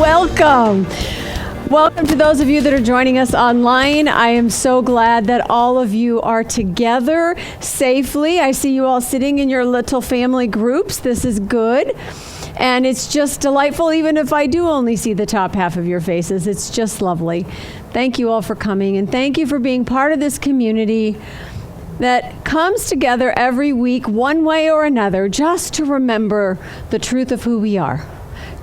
Welcome. Welcome to those of you that are joining us online. I am so glad that all of you are together safely. I see you all sitting in your little family groups. This is good. And it's just delightful, even if I do only see the top half of your faces. It's just lovely. Thank you all for coming, and thank you for being part of this community that comes together every week, one way or another, just to remember the truth of who we are.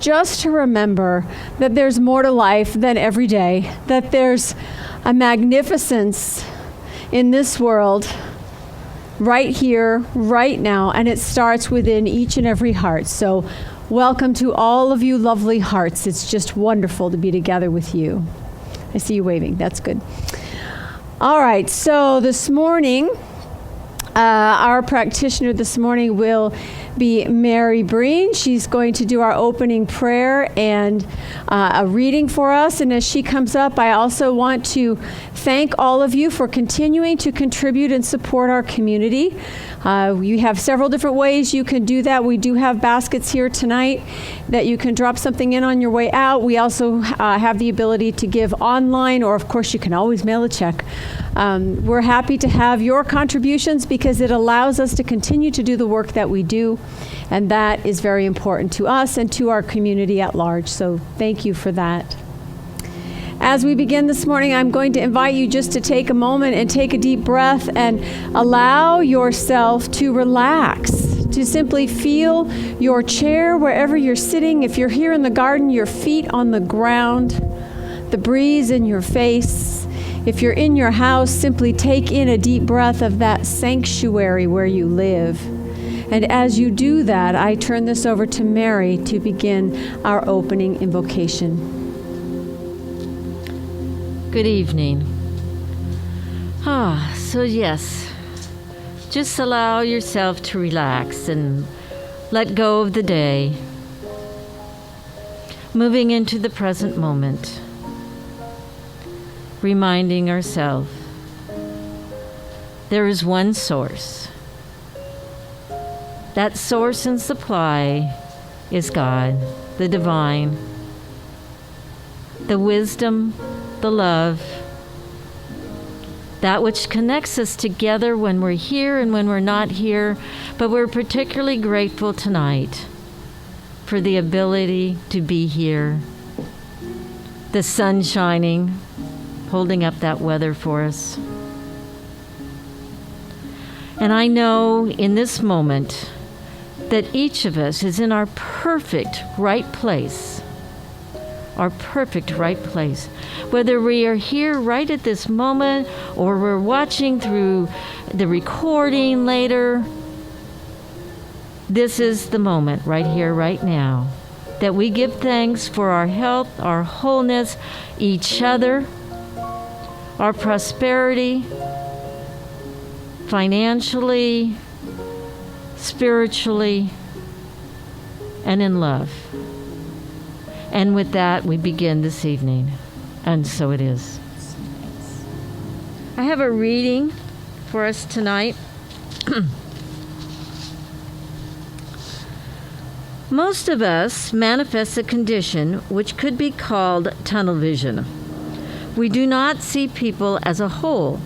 Just to remember that there's more to life than every day, that there's a magnificence in this world right here, right now, and it starts within each and every heart. So welcome to all of you lovely hearts. It's just wonderful to be together with you. I see you waving. That's good. All right, so this morning, our practitioner this morning will be Mary Breen. She's going to do our opening prayer and a reading for us. And as she comes up, I also want to thank all of you for continuing to contribute and support our community. You have several different ways you can do that. We do have baskets here tonight that you can drop something in on your way out. We also have the ability to give online, or of course you can always mail a check. We're happy to have your contributions because it allows us to continue to do the work that we do, and that is very important to us and to our community at large. So thank you for that. As we begin this morning, I'm going to invite you just to take a moment and take a deep breath and allow yourself to relax, to simply feel your chair wherever you're sitting. If you're here in the garden, your feet on the ground, the breeze in your face. If you're in your house, simply take in a deep breath of that sanctuary where you live. And as you do that, I turn this over to Mary to begin our opening invocation. Good evening. So yes, just allow yourself to relax and let go of the day, moving into the present moment, reminding ourselves there is one source. That source and supply is God, the divine, the wisdom, the love, that which connects us together when we're here and when we're not here. But we're particularly grateful tonight for the ability to be here, the sun shining, holding up that weather for us. And I know in this moment that each of us is in our perfect right place. Our perfect right place. Whether we are here right at this moment or we're watching through the recording later, this is the moment right here, right now, that we give thanks for our health, our wholeness, each other, our prosperity, financially, spiritually, and in love. And with that, we begin this evening. And so it is. I have a reading for us tonight. Most of us manifest a condition which could be called tunnel vision. We do not see people as a whole.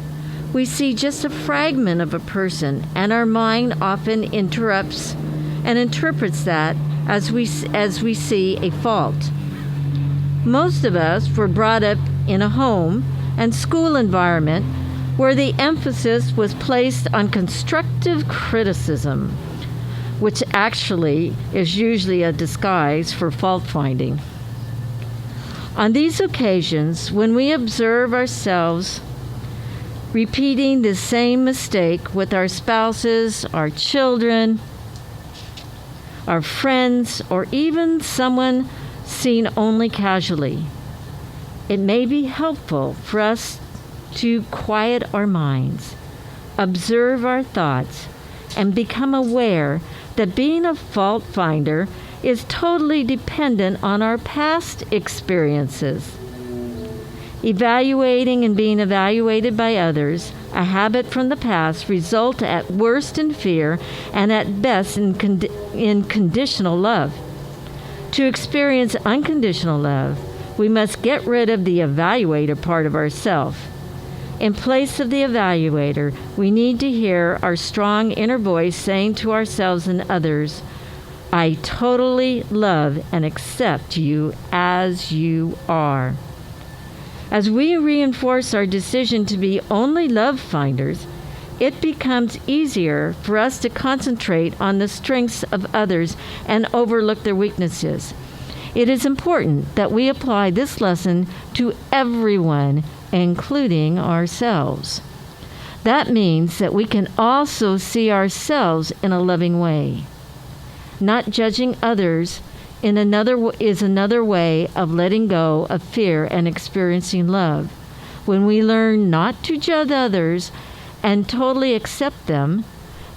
We see just a fragment of a person, and our mind often interrupts and interprets that as we see a fault. Most of us were brought up in a home and school environment where the emphasis was placed on constructive criticism, which actually is usually a disguise for fault finding. On these occasions, when we observe ourselves repeating the same mistake with our spouses, our children, our friends, or even someone seen only casually, it may be helpful for us to quiet our minds, observe our thoughts, and become aware that being a fault finder is totally dependent on our past experiences. Evaluating and being evaluated by others, a habit from the past, result at worst in fear and at best in conditional love. To experience unconditional love, we must get rid of the evaluator part of ourselves. In place of the evaluator, we need to hear our strong inner voice saying to ourselves and others, I totally love and accept you as you are. As we reinforce our decision to be only love finders, it becomes easier for us to concentrate on the strengths of others and overlook their weaknesses. It is important that we apply this lesson to everyone, including ourselves. That means that we can also see ourselves in a loving way. Not judging others is another way of letting go of fear and experiencing love. When we learn not to judge others and totally accept them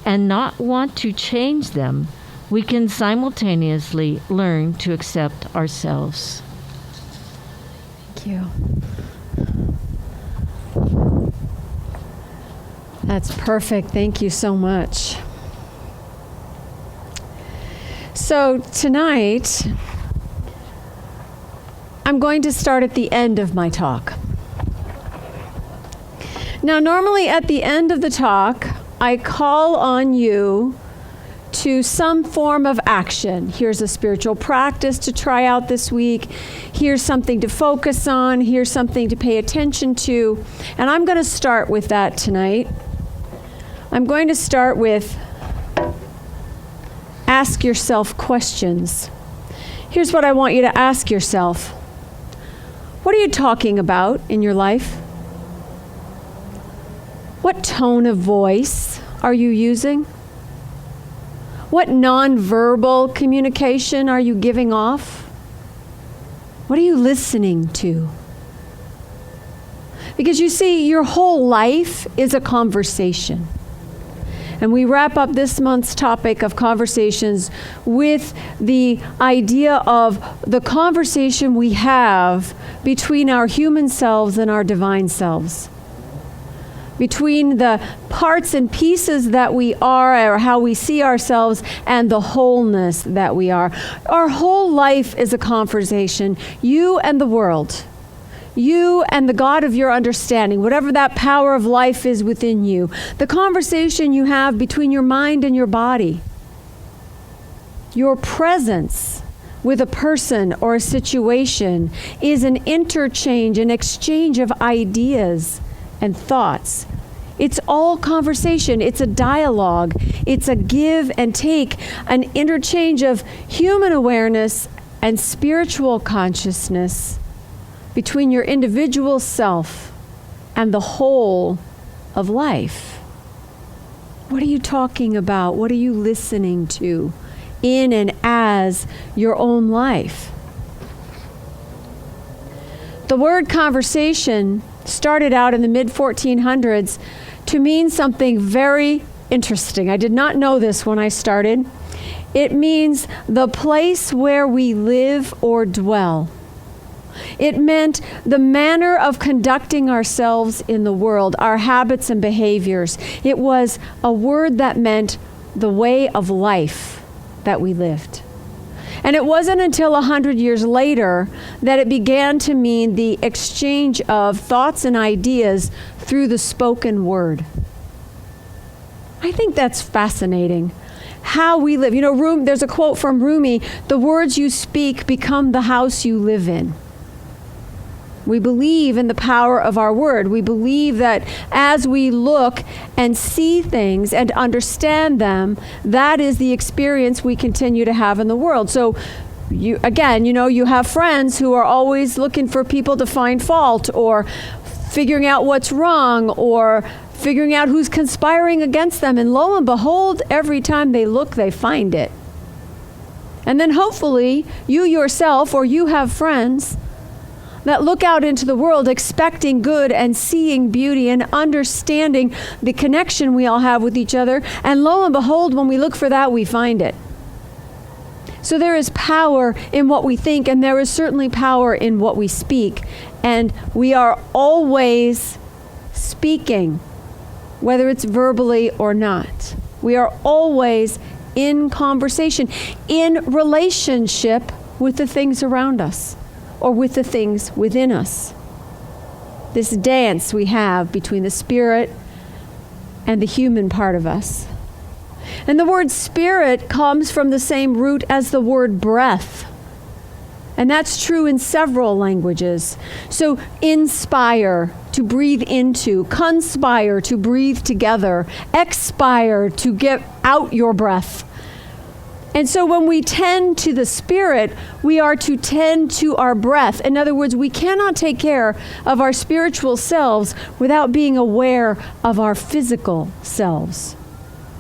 and not want to change them, we can simultaneously learn to accept ourselves. Thank you. That's perfect. Thank you so much. So tonight, I'm going to start at the end of my talk. Now, normally at the end of the talk, I call on you to some form of action. Here's a spiritual practice to try out this week. Here's something to focus on. Here's something to pay attention to. And I'm going to start with that tonight. I'm going to start with ask yourself questions. Here's what I want you to ask yourself. What are you talking about in your life? What tone of voice are you using? What nonverbal communication are you giving off? What are you listening to? Because you see, your whole life is a conversation. And we wrap up this month's topic of conversations with the idea of the conversation we have between our human selves and our divine selves. Between the parts and pieces that we are, or how we see ourselves, and the wholeness that we are. Our whole life is a conversation, you and the world. You and the God of your understanding, whatever that power of life is within you. The conversation you have between your mind and your body. Your presence with a person or a situation is an interchange, an exchange of ideas and thoughts. It's all conversation. It's a dialogue. It's a give and take, an interchange of human awareness and spiritual consciousness between your individual self and the whole of life. What are you talking about? What are you listening to in and as your own life? The word conversation started out in the mid-1400s to mean something very interesting. I did not know this when I started. It means the place where we live or dwell. It meant the manner of conducting ourselves in the world, our habits and behaviors. It was a word that meant the way of life that we lived. And it wasn't until 100 years later that it began to mean the exchange of thoughts and ideas through the spoken word. I think that's fascinating. How we live. You know, there's a quote from Rumi, the words you speak become the house you live in. We believe in the power of our word. We believe that as we look and see things and understand them, that is the experience we continue to have in the world. So you have friends who are always looking for people to find fault or figuring out what's wrong or figuring out who's conspiring against them. And lo and behold, every time they look, they find it. And then hopefully you yourself or you have friends that look out into the world expecting good and seeing beauty and understanding the connection we all have with each other. And lo and behold, when we look for that, we find it. So there is power in what we think, and there is certainly power in what we speak. And we are always speaking, whether it's verbally or not. We are always in conversation, in relationship with the things around us or with the things within us. This dance we have between the spirit and the human part of us. And the word spirit comes from the same root as the word breath. And that's true in several languages. So inspire, to breathe into; conspire, to breathe together; expire, to get out your breath. And so when we tend to the spirit, we are to tend to our breath. In other words, we cannot take care of our spiritual selves without being aware of our physical selves,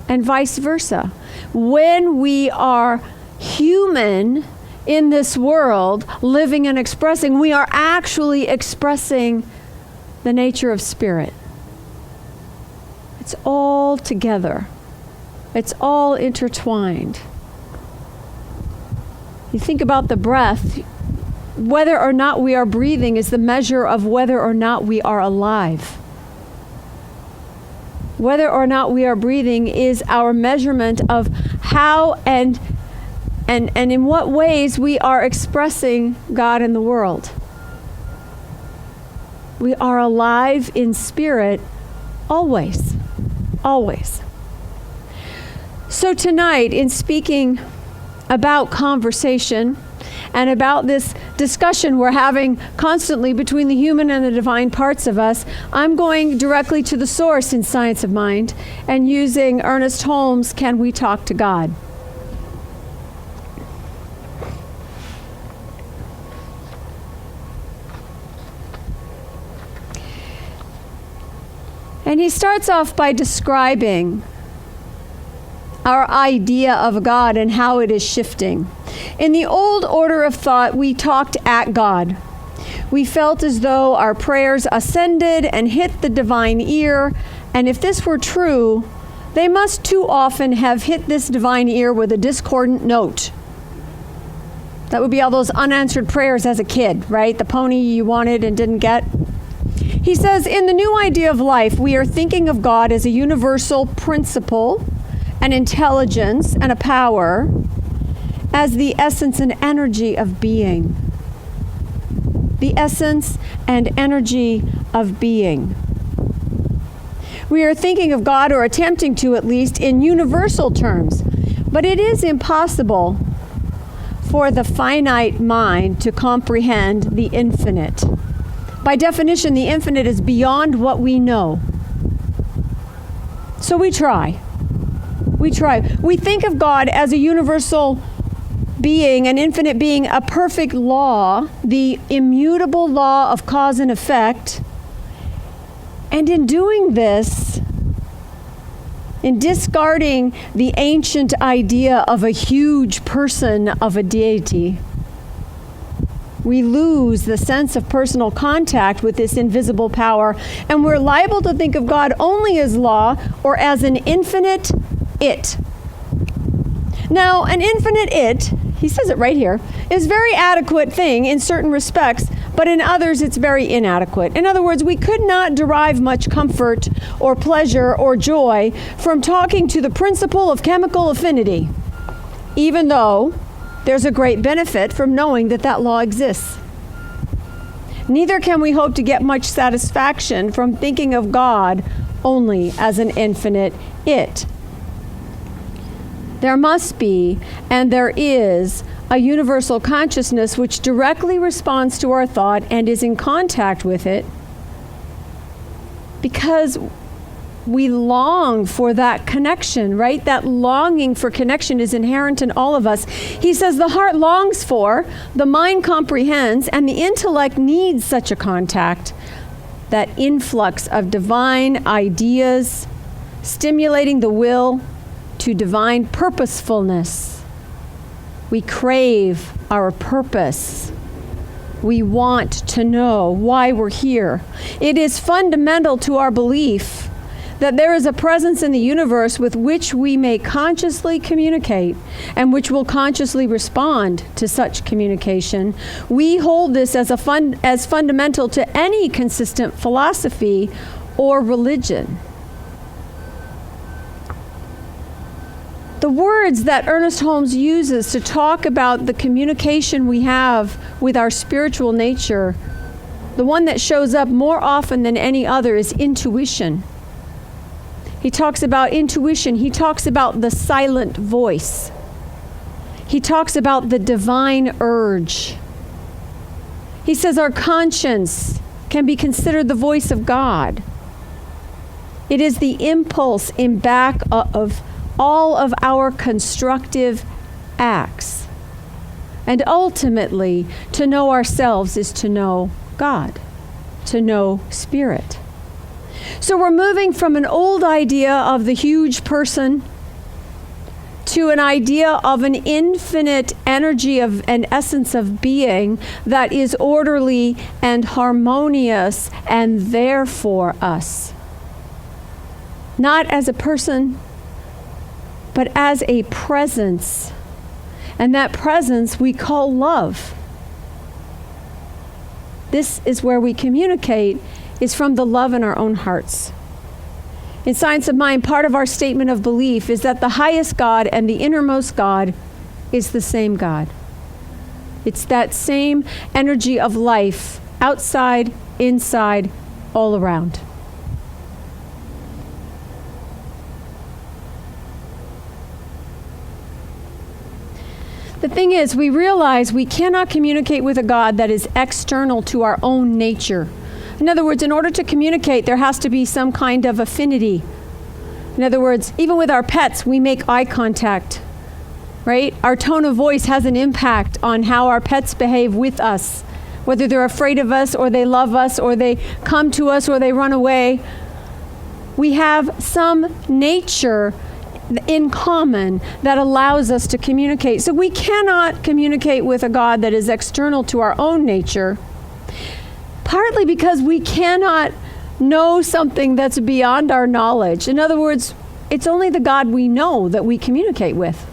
and vice versa. When we are human in this world, living and expressing, we are actually expressing the nature of spirit. It's all together. It's all intertwined. You think about the breath. Whether or not we are breathing is the measure of whether or not we are alive. Whether or not we are breathing is our measurement of how and in what ways we are expressing God in the world. We are alive in spirit always. Always. So tonight, in speaking about conversation and about this discussion we're having constantly between the human and the divine parts of us, I'm going directly to the source in Science of Mind and using Ernest Holmes' Can We Talk to God? And he starts off by describing our idea of God and how it is shifting. In the old order of thought, we talked at God. We felt as though our prayers ascended and hit the divine ear, and if this were true, they must too often have hit this divine ear with a discordant note. That would be all those unanswered prayers as a kid, right? The pony you wanted and didn't get. He says, in the new idea of life, we are thinking of God as a universal principle, an intelligence, and a power, as the essence and energy of being. The essence and energy of being. We are thinking of God, or attempting to at least, in universal terms, but it is impossible for the finite mind to comprehend the infinite. By definition, the infinite is beyond what we know. So we try. We think of God as a universal being, an infinite being, a perfect law, the immutable law of cause and effect. And in doing this, in discarding the ancient idea of a huge person, of a deity, we lose the sense of personal contact with this invisible power, and we're liable to think of God only as law or as an infinite it. Now, an infinite it, he says it right here, is a very adequate thing in certain respects, but in others it's very inadequate. In other words, we could not derive much comfort or pleasure or joy from talking to the principle of chemical affinity, even though there's a great benefit from knowing that that law exists. Neither can we hope to get much satisfaction from thinking of God only as an infinite it. There must be, and there is, a universal consciousness which directly responds to our thought and is in contact with it, because we long for that connection, right? That longing for connection is inherent in all of us. He says the heart longs for, the mind comprehends, and the intellect needs such a contact, that influx of divine ideas, stimulating the will to divine purposefulness. We crave our purpose. We want to know why we're here. It is fundamental to our belief that there is a presence in the universe with which we may consciously communicate and which will consciously respond to such communication. We hold this as fundamental to any consistent philosophy or religion. The words that Ernest Holmes uses to talk about the communication we have with our spiritual nature, the one that shows up more often than any other is intuition. He talks about intuition. He talks about the silent voice. He talks about the divine urge. He says our conscience can be considered the voice of God. It is the impulse in back of all of our constructive acts. And ultimately, to know ourselves is to know God, to know Spirit. So we're moving from an old idea of the huge person to an idea of an infinite energy of an essence of being that is orderly and harmonious and there for us. Not as a person, but as a presence. And that presence we call love. This is where we communicate, is from the love in our own hearts. In Science of Mind, part of our statement of belief is that the highest God and the innermost God is the same God. It's that same energy of life, outside, inside, all around. The thing is, we realize we cannot communicate with a God that is external to our own nature. In other words, in order to communicate, there has to be some kind of affinity. In other words, even with our pets, we make eye contact, right? Our tone of voice has an impact on how our pets behave with us, whether they're afraid of us or they love us or they come to us or they run away. We have some nature in common that allows us to communicate. So we cannot communicate with a God that is external to our own nature, partly because we cannot know something that's beyond our knowledge. In other words, it's only the God we know that we communicate with.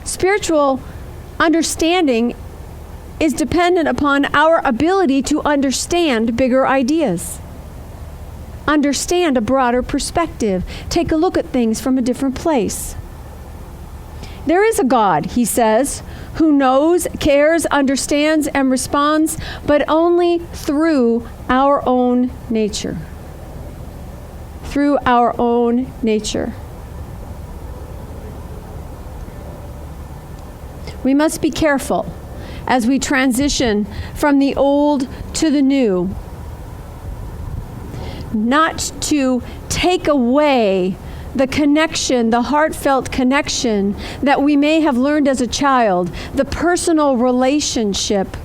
Spiritual understanding is dependent upon our ability to understand bigger ideas, understand a broader perspective, take a look at things from a different place. There is a God, he says, who knows, cares, understands, and responds, but only through our own nature. Through our own nature. We must be careful as we transition from the old to the new, not to take away the connection, the heartfelt connection that we may have learned as a child, the personal relationship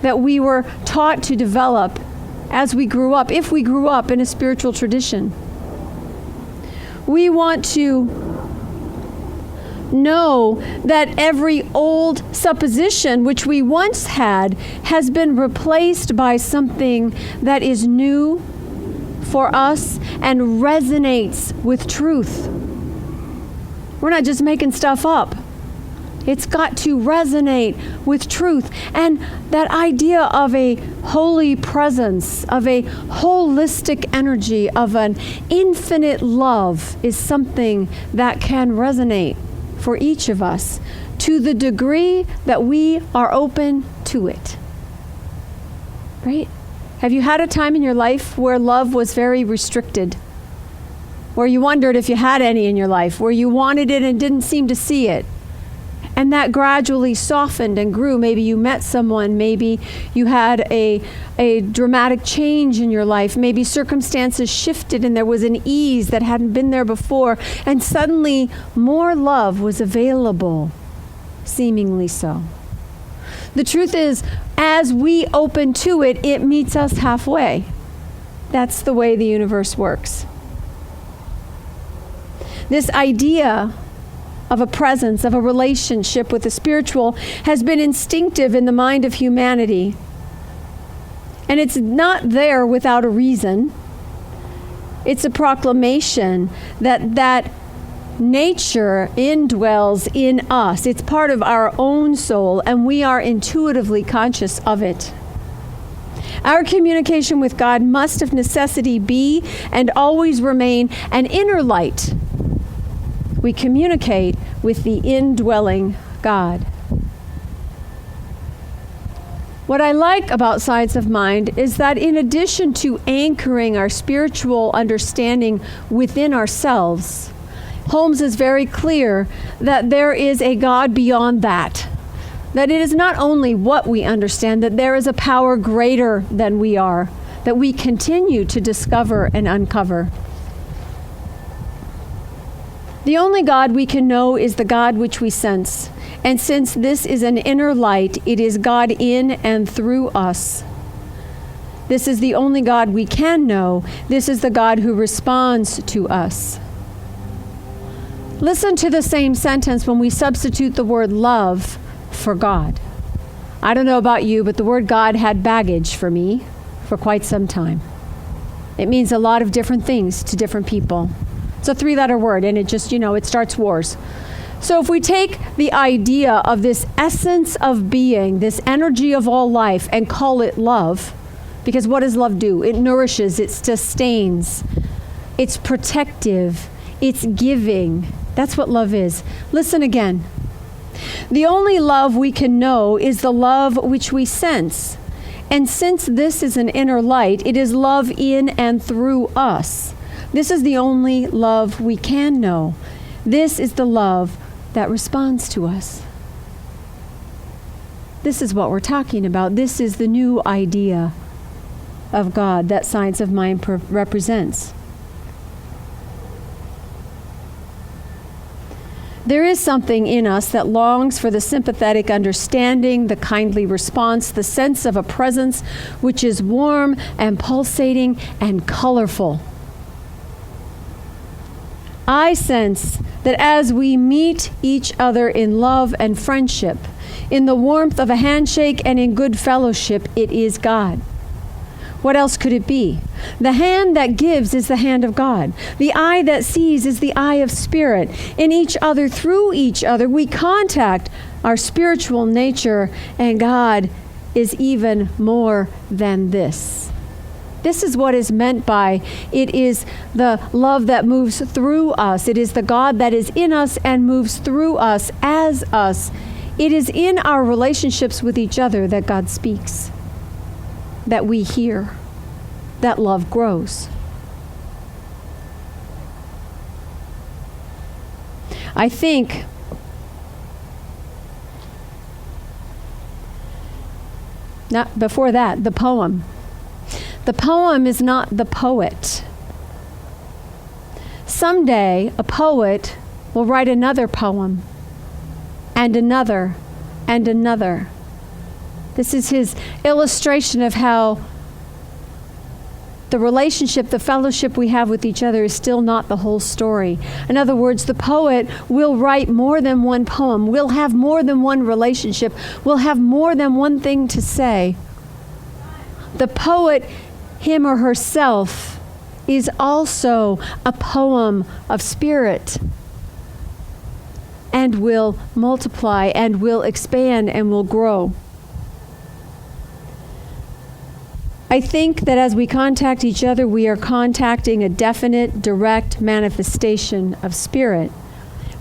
that we were taught to develop as we grew up, if we grew up in a spiritual tradition. We want to know that every old supposition which we once had has been replaced by something that is new for us and resonates with truth. We're not just making stuff up. It's got to resonate with truth. And that idea of a holy presence, of a holistic energy, of an infinite love is something that can resonate for each of us to the degree that we are open to it. Right? Have you had a time in your life where love was very restricted? Where you wondered if you had any in your life, where you wanted it and didn't seem to see it? And that gradually softened and grew. Maybe you met someone, maybe you had a dramatic change in your life, maybe circumstances shifted and there was an ease that hadn't been there before, and suddenly more love was available, seemingly so. The truth is, as we open to it, it meets us halfway. That's the way the universe works. This idea of a presence, of a relationship with the spiritual, has been instinctive in the mind of humanity. And it's not there without a reason. It's a proclamation that nature indwells in us. It's part of our own soul, and we are intuitively conscious of it. Our communication with God must of necessity be and always remain an inner light. we communicate with the indwelling God. What I like about Science of Mind is that in addition to anchoring our spiritual understanding within ourselves, Holmes is very clear that there is a God beyond that. That it is not only what we understand, that there is a power greater than we are, that we continue to discover and uncover. The only God we can know is the God which we sense. And since this is an inner light, it is God in and through us. This is the only God we can know. This is the God who responds to us. Listen to the same sentence when we substitute the word love for God. I don't know about you, but the word God had baggage for me for quite some time. It means a lot of different things to different people. It's a 3-letter word, and it just, it starts wars. So if we take the idea of this essence of being, this energy of all life, and call it love, because what does love do? It nourishes, it sustains, it's protective, it's giving. That's what love is. Listen again. The only love we can know is the love which we sense. And since this is an inner light, it is love in and through us. This is the only love we can know. This is the love that responds to us. This is what we're talking about. This is the new idea of God that Science of Mind represents. There is something in us that longs for the sympathetic understanding, the kindly response, the sense of a presence which is warm and pulsating and colorful. I sense that as we meet each other in love and friendship, in the warmth of a handshake and in good fellowship, it is God. What else could it be? The hand that gives is the hand of God. The eye that sees is the eye of spirit. In each other, through each other, we contact our spiritual nature, and God is even more than this. This is what is meant by it is the love that moves through us. It is the God that is in us and moves through us as us. It is in our relationships with each other that God speaks, that we hear, that love grows. I think not before that, the poem. The poem is not the poet. Someday, a poet will write another poem, and another, and another. This is his illustration of how the relationship, the fellowship we have with each other is still not the whole story. In other words, the poet will write more than one poem, will have more than one relationship, will have more than one thing to say. The poet, him or herself, is also a poem of spirit and will multiply and will expand and will grow. I think that as we contact each other, we are contacting a definite, direct manifestation of spirit.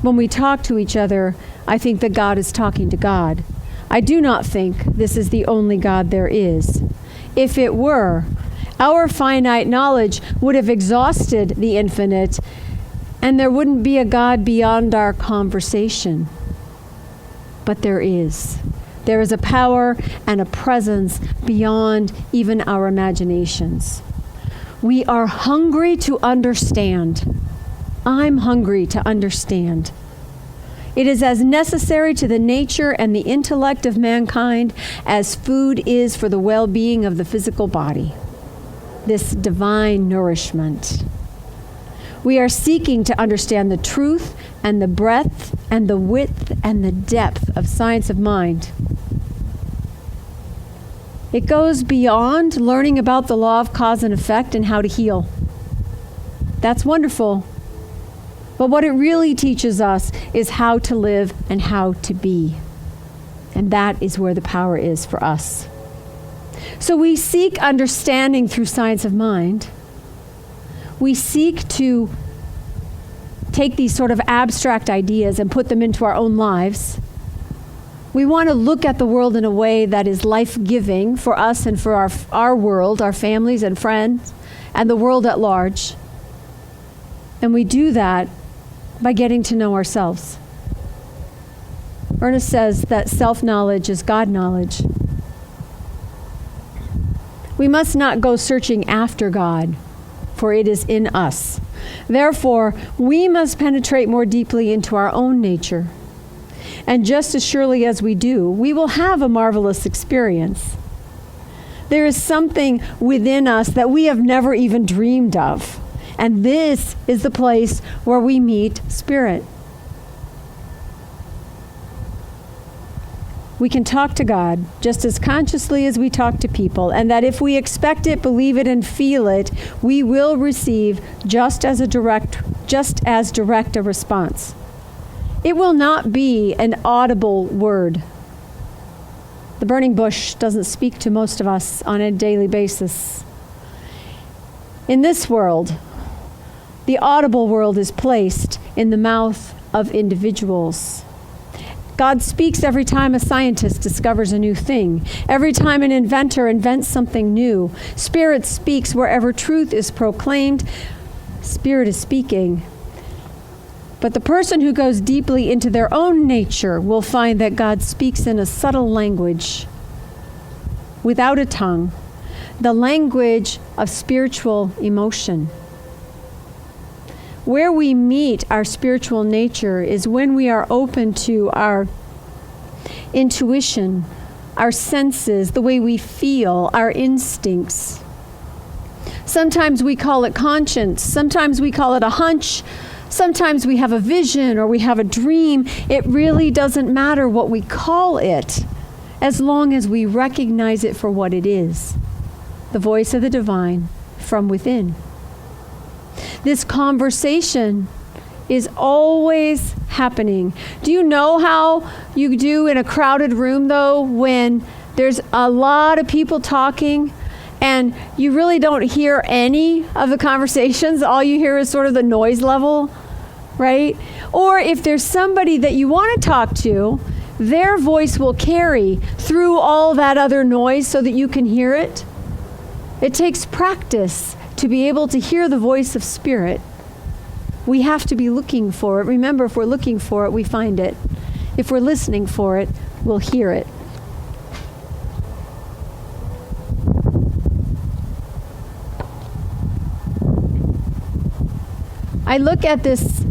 When we talk to each other, I think that God is talking to God. I do not think this is the only God there is. If it were, our finite knowledge would have exhausted the infinite, and there wouldn't be a God beyond our conversation. But there is. There is a power and a presence beyond even our imaginations. We are hungry to understand. I'm hungry to understand. It is as necessary to the nature and the intellect of mankind as food is for the well-being of the physical body. This divine nourishment. We are seeking to understand the truth and the breadth and the width and the depth of Science of Mind. It goes beyond learning about the law of cause and effect and how to heal. That's wonderful. But what it really teaches us is how to live and how to be. And that is where the power is for us. So we seek understanding through Science of Mind. We seek to take these sort of abstract ideas and put them into our own lives. We want to look at the world in a way that is life-giving for us and for our world, our families and friends, and the world at large. And we do that by getting to know ourselves. Ernest says that self-knowledge is God knowledge. We must not go searching after God, for it is in us. Therefore, we must penetrate more deeply into our own nature. And just as surely as we do, we will have a marvelous experience. There is something within us that we have never even dreamed of. And this is the place where we meet Spirit. We can talk to God just as consciously as we talk to people, and that if we expect it, believe it, and feel it, we will receive just as direct a response. It will not be an audible word. The burning bush doesn't speak to most of us on a daily basis. In this world, the audible world is placed in the mouth of individuals. God speaks every time a scientist discovers a new thing, every time an inventor invents something new. Spirit speaks wherever truth is proclaimed. Spirit is speaking. But the person who goes deeply into their own nature will find that God speaks in a subtle language, without a tongue, the language of spiritual emotion. Where we meet our spiritual nature is when we are open to our intuition, our senses, the way we feel, our instincts. Sometimes we call it conscience. Sometimes we call it a hunch. Sometimes we have a vision or we have a dream. It really doesn't matter what we call it, as long as we recognize it for what it is, the voice of the divine from within. This conversation is always happening. Do you know how you do in a crowded room, though, when there's a lot of people talking and you really don't hear any of the conversations? All you hear is sort of the noise level, right? Or if there's somebody that you want to talk to, their voice will carry through all that other noise so that you can hear it. It takes practice to be able to hear the voice of Spirit. We have to be looking for it. Remember, if we're looking for it, we find it. If we're listening for it, we'll hear it. I look at this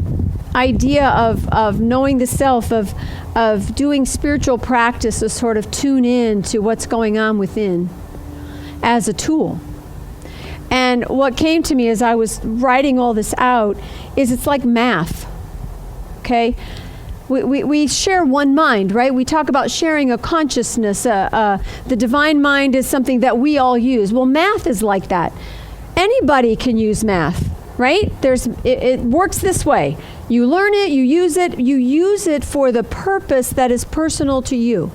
idea of knowing the self, of doing spiritual practice to sort of tune in to what's going on within as a tool. And what came to me as I was writing all this out is it's like math, okay? We share one mind, right? We talk about sharing a consciousness. The divine mind is something that we all use. Well, math is like that. Anybody can use math, right? It works this way. You learn it, you use it for the purpose that is personal to you.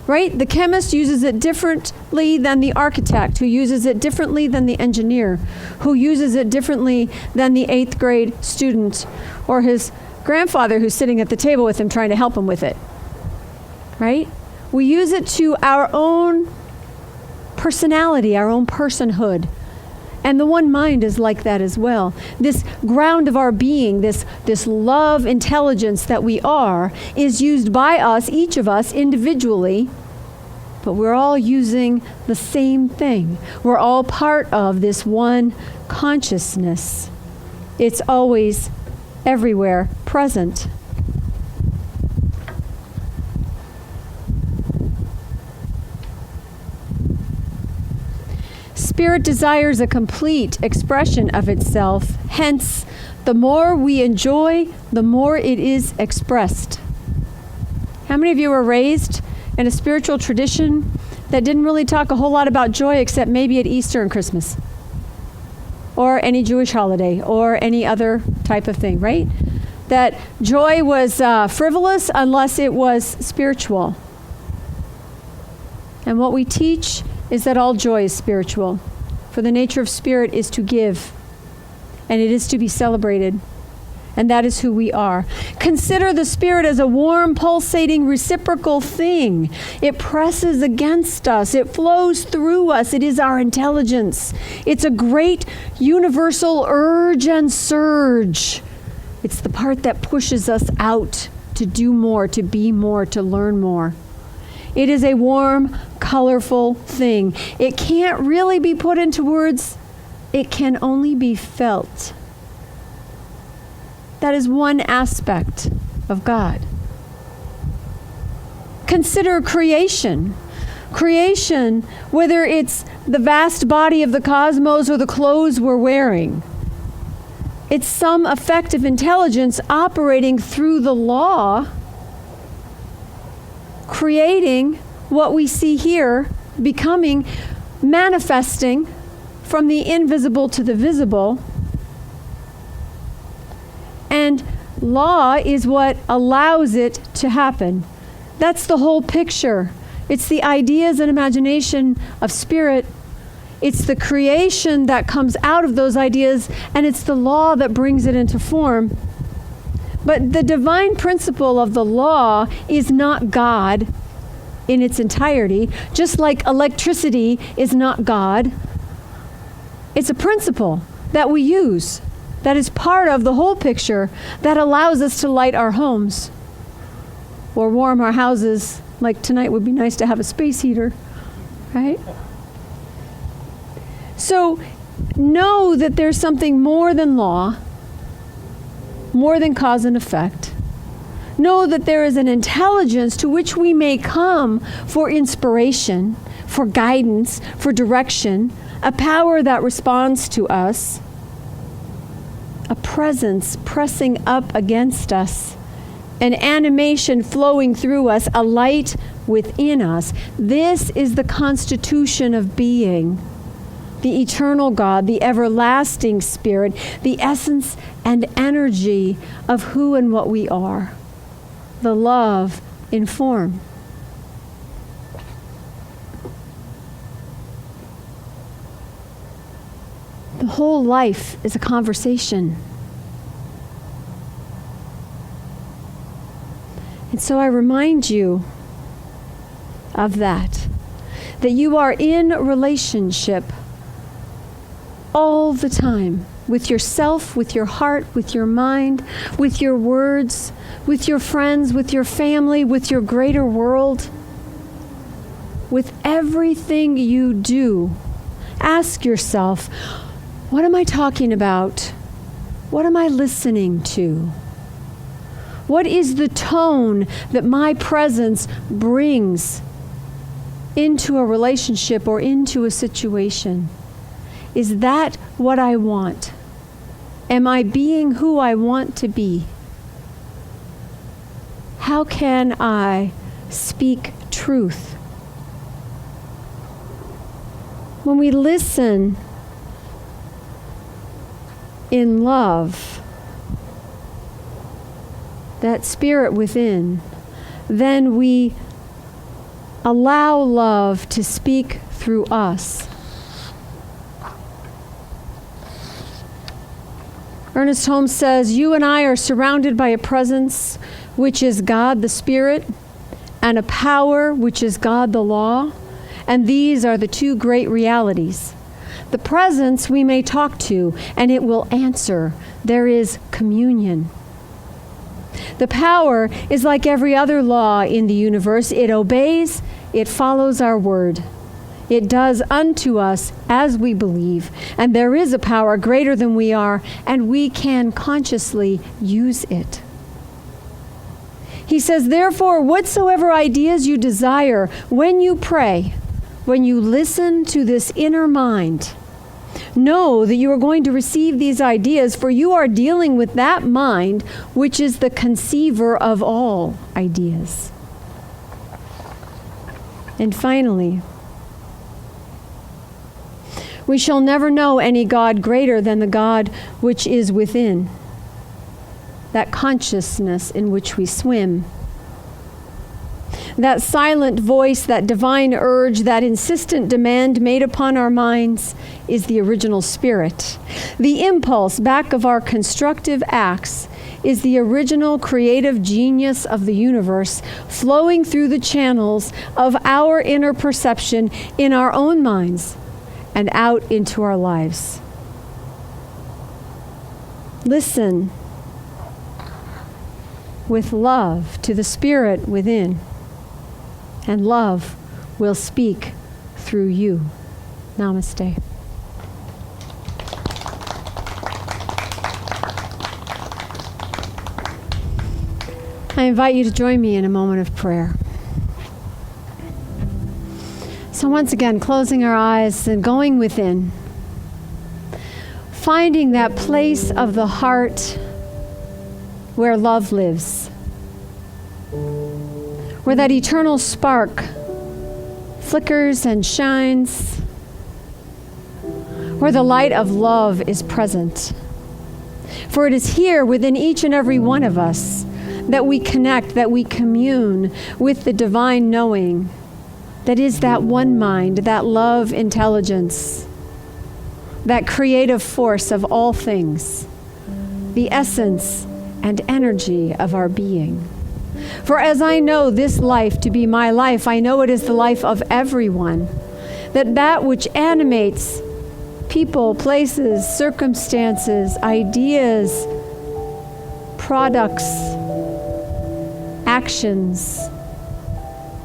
Right? The chemist uses it differently than the architect, who uses it differently than the engineer, who uses it differently than the 8th grade student or his grandfather who's sitting at the table with him trying to help him with it. Right? We use it to our own personality, our own personhood. And the one mind is like that as well. This ground of our being, this love intelligence that we are, is used by us, each of us individually, but we're all using the same thing. We're all part of this one consciousness. It's always, everywhere, present. Spirit desires a complete expression of itself. Hence, the more we enjoy, the more it is expressed. How many of you were raised in a spiritual tradition that didn't really talk a whole lot about joy except maybe at Easter and Christmas? Or any Jewish holiday, or any other type of thing, right? That joy was frivolous unless it was spiritual. And what we teach is that all joy is spiritual. For the nature of spirit is to give, and it is to be celebrated. And that is who we are. Consider the Spirit as a warm, pulsating, reciprocal thing. It presses against us. It flows through us. It is our intelligence. It's a great universal urge and surge. It's the part that pushes us out to do more, to be more, to learn more. It is a warm, colorful thing. It can't really be put into words. It can only be felt. That is one aspect of God. Consider creation. Creation, whether it's the vast body of the cosmos or the clothes we're wearing, it's some effective intelligence operating through the law, creating what we see here, becoming, manifesting from the invisible to the visible. And law is what allows it to happen. That's the whole picture. It's the ideas and imagination of spirit. It's the creation that comes out of those ideas, and it's the law that brings it into form. But the divine principle of the law is not God in its entirety, just like electricity is not God. It's a principle that we use, that is part of the whole picture, that allows us to light our homes or warm our houses. Like tonight would be nice to have a space heater, right? So know that there's something more than law, more than cause and effect. Know that there is an intelligence to which we may come for inspiration, for guidance, for direction, a power that responds to us, a presence pressing up against us, an animation flowing through us, a light within us. This is the constitution of being, the eternal God, the everlasting Spirit, the essence and energy of who and what we are, the love in form. The whole life is a conversation. And so I remind you of that you are in relationship all the time with yourself, with your heart, with your mind, with your words, with your friends, with your family, with your greater world, with everything you do. Ask yourself, what am I talking about? What am I listening to? What is the tone that my presence brings into a relationship or into a situation? Is that what I want? Am I being who I want to be? How can I speak truth? When we listen in love, that spirit within, then we allow love to speak through us. Ernest Holmes says, you and I are surrounded by a presence which is God the Spirit, and a power which is God the law, and these are the two great realities. The presence we may talk to, and it will answer. There is communion. The power is like every other law in the universe. It obeys, it follows our word. It does unto us as we believe, and there is a power greater than we are, and we can consciously use it. He says, therefore, whatsoever ideas you desire, when you pray, when you listen to this inner mind, know that you are going to receive these ideas, for you are dealing with that mind, which is the conceiver of all ideas. And finally, we shall never know any God greater than the God which is within, that consciousness in which we swim. That silent voice, that divine urge, that insistent demand made upon our minds is the original spirit. The impulse back of our constructive acts is the original creative genius of the universe flowing through the channels of our inner perception in our own minds and out into our lives. Listen with love to the Spirit within, and love will speak through you. Namaste. I invite you to join me in a moment of prayer. So once again, closing our eyes and going within, finding that place of the heart where love lives, where that eternal spark flickers and shines, where the light of love is present. For it is here within each and every one of us that we connect, that we commune with the divine knowing that is that one mind, that love intelligence, that creative force of all things, the essence and energy of our being. For as I know this life to be my life, I know it is the life of everyone, that which animates people, places, circumstances, ideas, products, actions,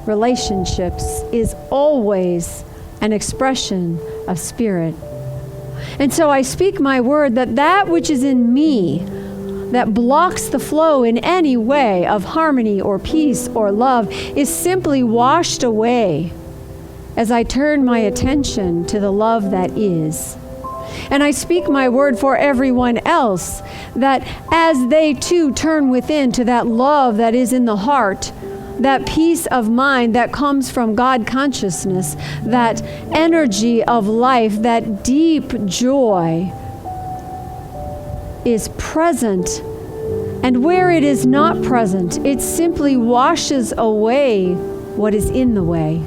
relationships is always an expression of spirit. And so I speak my word that which is in me that blocks the flow in any way of harmony or peace or love is simply washed away as I turn my attention to the love that is. And I speak my word for everyone else that as they too turn within to that love that is in the heart, that peace of mind that comes from God consciousness, that energy of life, that deep joy is present. And where it is not present, it simply washes away what is in the way.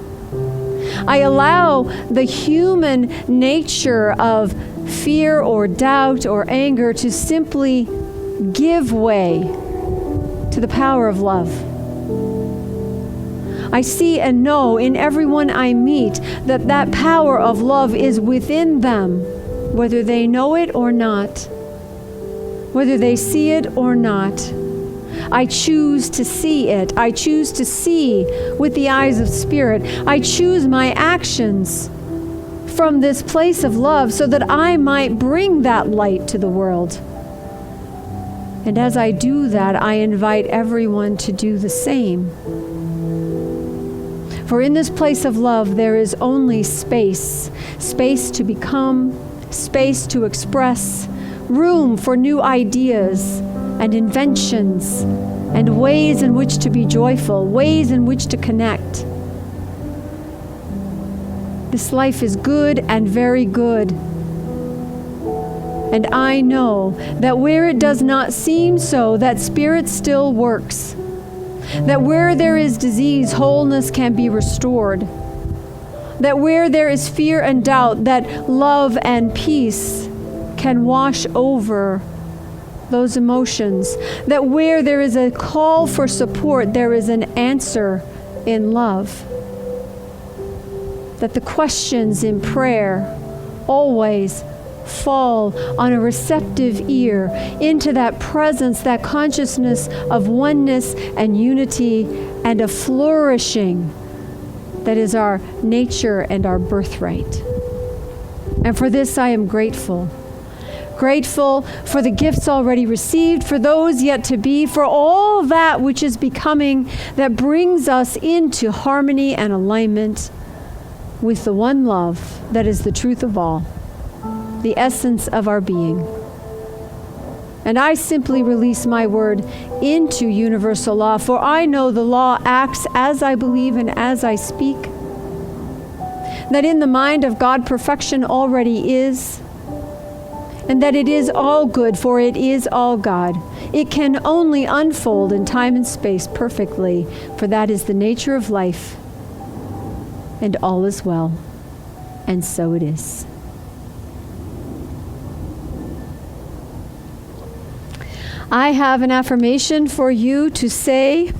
I allow the human nature of fear or doubt or anger to simply give way to the power of love. I see and know in everyone I meet that power of love is within them, whether they know it or not, whether they see it or not. I choose to see it. I choose to see with the eyes of spirit. I choose my actions from this place of love so that I might bring that light to the world. And as I do that, I invite everyone to do the same. For in this place of love, there is only space. Space to become, space to express, room for new ideas and inventions and ways in which to be joyful, ways in which to connect. This life is good and very good. And I know that where it does not seem so, that spirit still works. That where there is disease, wholeness can be restored. That where there is fear and doubt, that love and peace can wash over those emotions. That where there is a call for support, there is an answer in love. That the questions in prayer always fall on a receptive ear into that presence, that consciousness of oneness and unity and a flourishing that is our nature and our birthright. And for this I am grateful. Grateful for the gifts already received, for those yet to be, for all that which is becoming that brings us into harmony and alignment with the one love that is the truth of all, the essence of our being. And I simply release my word into universal law, for I know the law acts as I believe and as I speak. That in the mind of God perfection already is, and that it is all good, for it is all God. It can only unfold in time and space perfectly, for that is the nature of life, and all is well, and so it is. I have an affirmation for you to say.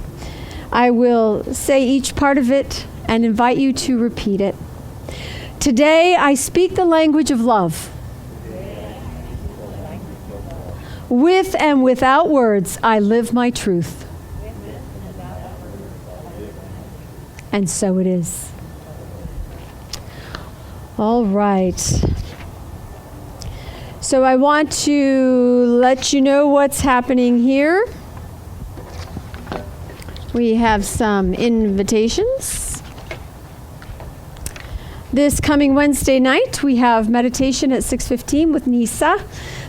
I will say each part of it and invite you to repeat it. Today, I speak the language of love. With and without words, I live my truth. And so it is. All right. So I want to let you know what's happening here. We have some invitations. This coming Wednesday night, we have meditation at 6:15 with Nisa.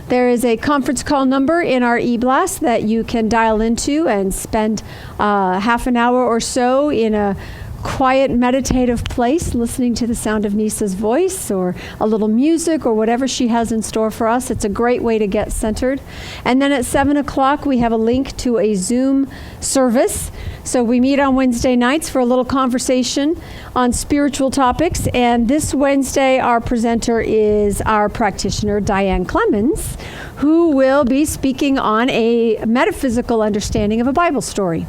There is a conference call number in our e-blast that you can dial into and spend half an hour or so in a quiet, meditative place, listening to the sound of Nisa's voice or a little music or whatever she has in store for us. It's a great way to get centered. And then at 7 o'clock, we have a link to a Zoom service. So we meet on Wednesday nights for a little conversation on spiritual topics. And this Wednesday, our presenter is our practitioner, Diane Clemens, who will be speaking on a metaphysical understanding of a Bible story.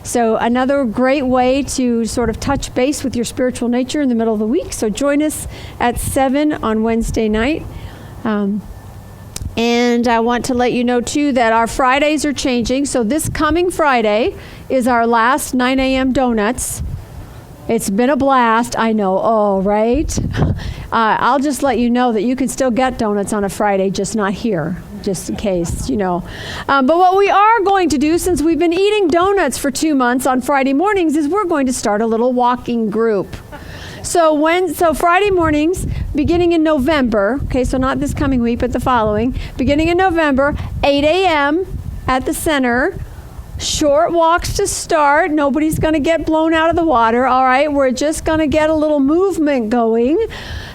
So another great way to sort of touch base with your spiritual nature in the middle of the week. So join us at 7 on Wednesday night. And I want to let you know, too, that our Fridays are changing. So this coming Friday is our last 9 a.m. donuts. It's been a blast, I know. Oh, right? I'll just let you know that you can still get donuts on a Friday, just not here, just in case, you know. But what we are going to do, since we've been eating donuts for 2 months on Friday mornings, is we're going to start a little walking group. So Friday mornings, beginning in November, okay, so not this coming week, but the following, beginning in November, 8 a.m. at the center. Short walks to start. Nobody's going to get blown out of the water. All right, we're just going to get a little movement going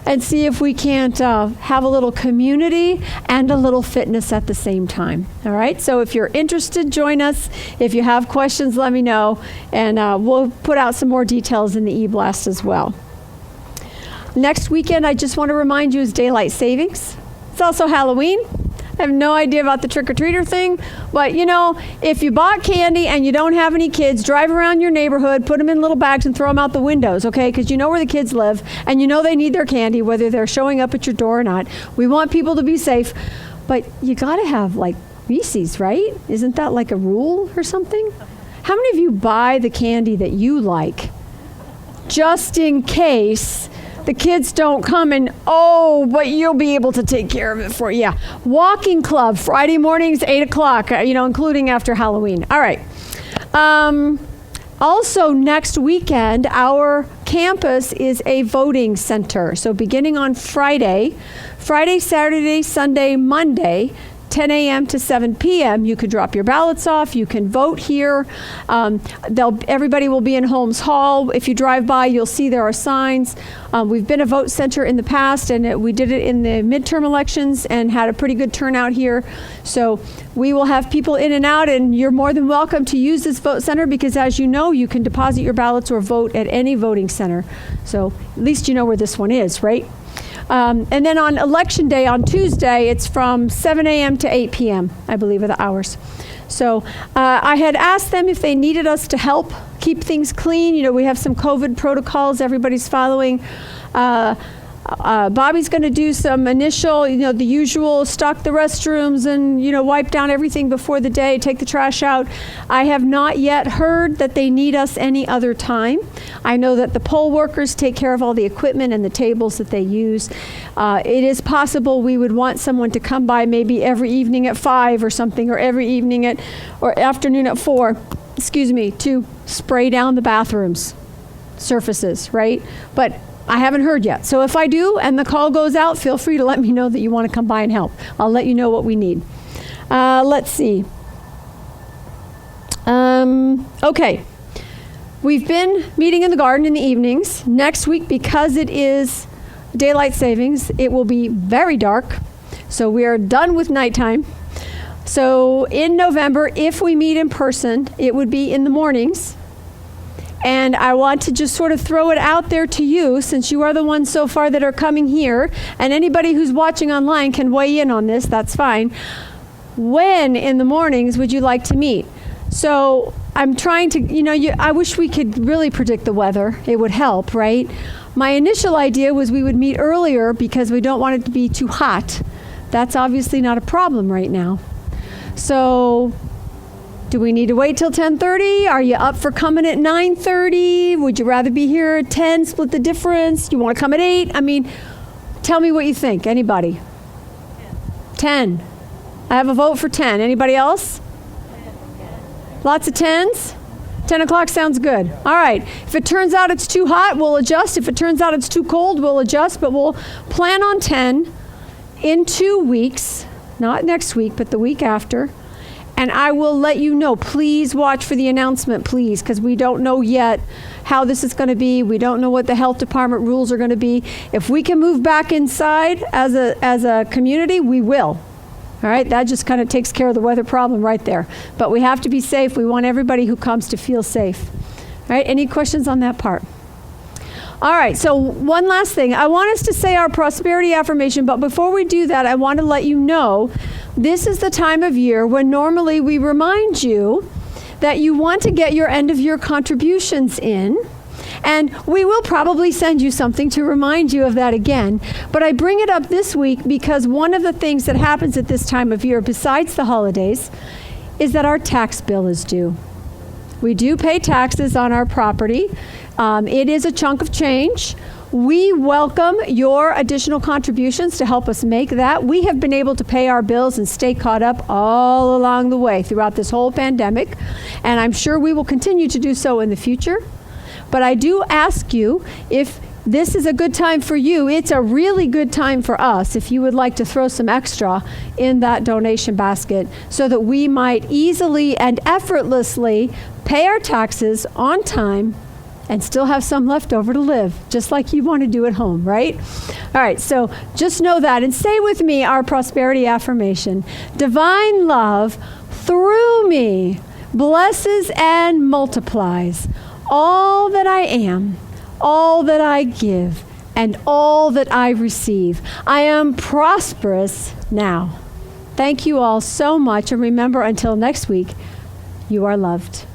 and see if we can't have a little community and a little fitness at the same time. All right, so if you're interested, join us. If you have questions, let me know, and we'll put out some more details in the e-blast as well. Next weekend, I just want to remind you, is daylight savings. It's also Halloween. I have no idea about the trick-or-treater thing, but you know, if you bought candy and you don't have any kids, drive around your neighborhood, put them in little bags and throw them out the windows, okay? Because you know where the kids live and you know they need their candy, whether they're showing up at your door or not. We want people to be safe, but you gotta have like Reese's, right? Isn't that like a rule or something? How many of you buy the candy that you like just in case the kids don't come and, but you'll be able to take care of it for you. Yeah. Walking club, Friday mornings, 8 o'clock, including after Halloween. All right. Also, next weekend, our campus is a voting center. So beginning on Friday, Saturday, Sunday, Monday, 10 a.m. to 7 p.m. You could drop your ballots off. You can vote here. Everybody will be in Holmes Hall. If you drive by, you'll see there are signs. We've been a vote center in the past, and we did it in the midterm elections and had a pretty good turnout here. So we will have people in and out, and you're more than welcome to use this vote center because, as you know, you can deposit your ballots or vote at any voting center. So at least you know where this one is, right? And then on Election Day, on Tuesday, it's from 7 a.m. to 8 p.m., I believe are the hours. So I had asked them if they needed us to help keep things clean. You know, we have some COVID protocols everybody's following. Bobby's going to do some initial, the usual, stock the restrooms and, wipe down everything before the day, take the trash out. I have not yet heard that they need us any other time. I know that the poll workers take care of all the equipment and the tables that they use. It is possible we would want someone to come by maybe every evening at 5 or something, or every evening or afternoon at 4, to spray down the bathrooms surfaces, right? But I haven't heard yet. So if I do and the call goes out, feel free to let me know that you want to come by and help. I'll let you know what we need. Let's see. Okay. We've been meeting in the garden in the evenings. Next week, because it is daylight savings, it will be very dark. So we are done with nighttime. So in November, if we meet in person, it would be in the mornings. And I want to just sort of throw it out there to you, since you are the ones so far that are coming here, and anybody who's watching online can weigh in on this, that's fine. when in the mornings would you like to meet? So I'm trying to, I wish we could really predict the weather. It would help, right? My initial idea was we would meet earlier because we don't want it to be too hot. That's obviously not a problem right now. So do we need to wait till 10:30? Are you up for coming at 9:30? Would you rather be here at 10, split the difference? You want to come at 8? I mean, tell me what you think. Anybody? 10. I have a vote for 10. Anybody else? Lots of 10s? 10 o'clock sounds good. All right. If it turns out it's too hot, we'll adjust. If it turns out it's too cold, we'll adjust. But we'll plan on 10 in 2 weeks. Not next week, but the week after. And I will let you know. Please watch for the announcement, please, because we don't know yet how this is going to be. We don't know what the health department rules are going to be. If we can move back inside as a community, we will. All right, that just kind of takes care of the weather problem right there. But we have to be safe. We want everybody who comes to feel safe. All right, any questions on that part? All right, so one last thing. I want us to say our prosperity affirmation, but before we do that, I want to let you know this is the time of year when normally we remind you that you want to get your end of year contributions in. And we will probably send you something to remind you of that again. But I bring it up this week because one of the things that happens at this time of year, besides the holidays, is that our tax bill is due. We do pay taxes on our property. It is a chunk of change. We welcome your additional contributions to help us make that. We have been able to pay our bills and stay caught up all along the way throughout this whole pandemic. And I'm sure we will continue to do so in the future. But I do ask you, if this is a good time for you, it's a really good time for us if you would like to throw some extra in that donation basket so that we might easily and effortlessly pay our taxes on time and still have some left over to live, just like you want to do at home, right? All right, so just know that. And say with me our prosperity affirmation. Divine love through me blesses and multiplies all that I am, all that I give, and all that I receive. I am prosperous now. Thank you all so much. And remember, until next week, you are loved.